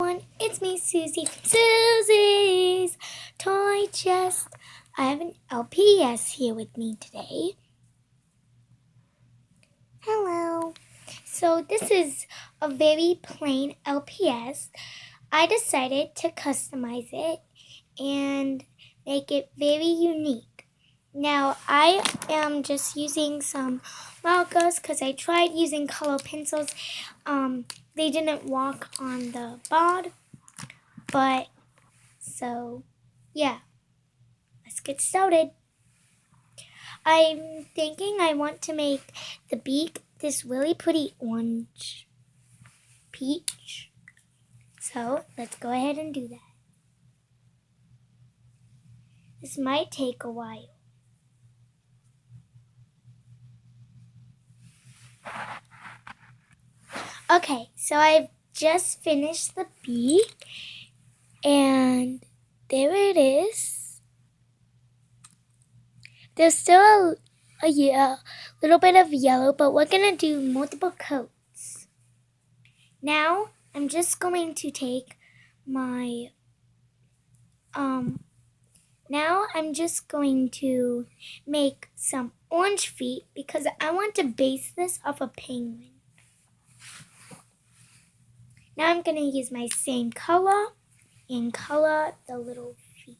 It's me, Susie, Susie's Toy Chest. I have an LPS here with me today. Hello. So this is a very plain LPS. I decided to customize it and make it very unique. Now I am just using some markers because I tried using color pencils. They didn't work on the board, but so yeah, let's get started. I'm thinking I want to make the beak this really pretty orange peach. So let's go ahead and do that. This might take a while. Okay, so I've just finished the beak and there it is. There's still a little bit of yellow, but we're gonna do multiple coats. Now I'm just going to take my now I'm just going to make some orange feet because I want to base this off a penguin. Now I'm going to use my same color and color the little feet.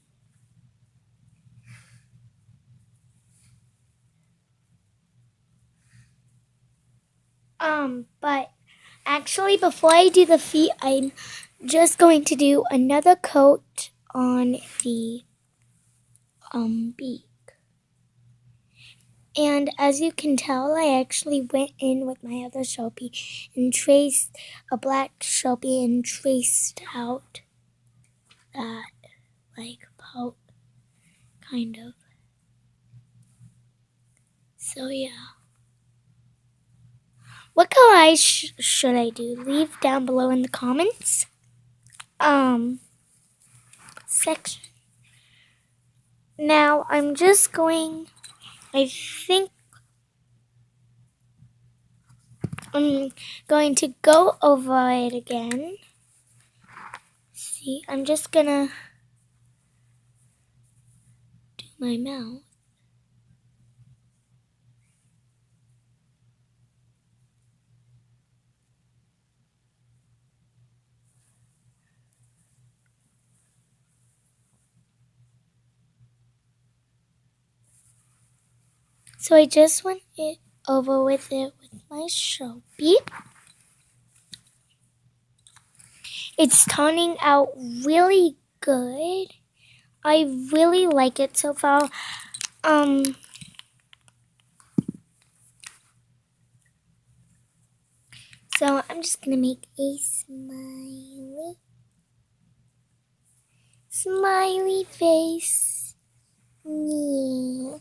But actually before I do the feet, I'm just going to do another coat on the beak. And as you can tell, I actually went in with my other Sharpie and traced a black Sharpie and traced out that like pout, kind of. So yeah. What color eyes should I do? Leave down below in the comments. Section. Now I'm just going, I think I'm going to go over it again. See, I'm just gonna do my mouth. So I just went over with it with my Sharpie. It's turning out really good. I really like it so far. So I'm just gonna make a smiley face. Yeah.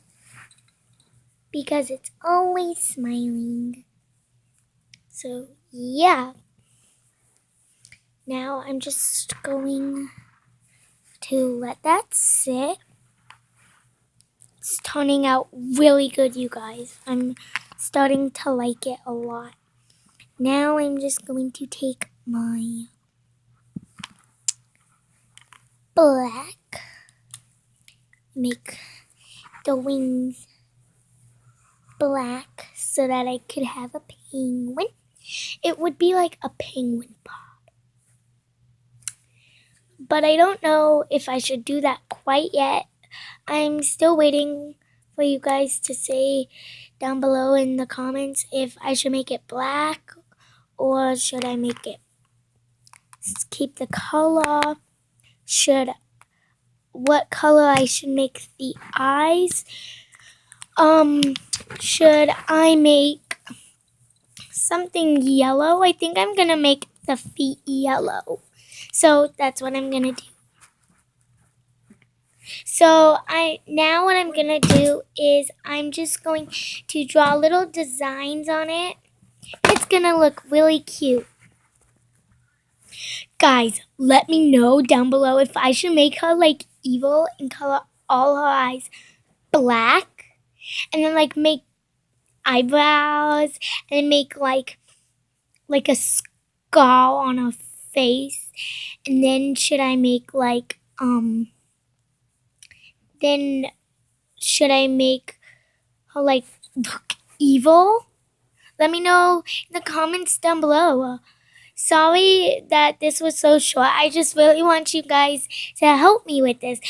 Because it's always smiling. So yeah. Now I'm just going to let that sit. It's turning out really good, you guys. I'm starting to like it a lot. Now I'm just going to take my black, make the wings black so that I could have a penguin. It would be like a penguin pod. But I don't know if I should do that quite yet. I'm still waiting for you guys to say down below in the comments if I should make it black or should I make it keep the color. What color I should make the eyes. Should I make something yellow? I think I'm gonna make the feet yellow. So that's what I'm gonna do. So now what I'm gonna do is I'm just going to draw little designs on it. It's gonna look really cute. Guys, let me know down below if I should make her like evil and color all her eyes black and then like make eyebrows and make like a skull on her face, and then should I make like then should I make her like look evil? Let me know in the comments down below. Sorry that this was so short. I just really want you guys to help me with this.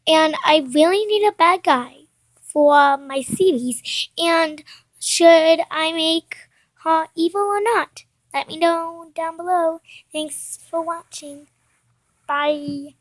And I really need a bad guy for my series. And should I make her evil or not? Let me know down below. Thanks for watching. Bye.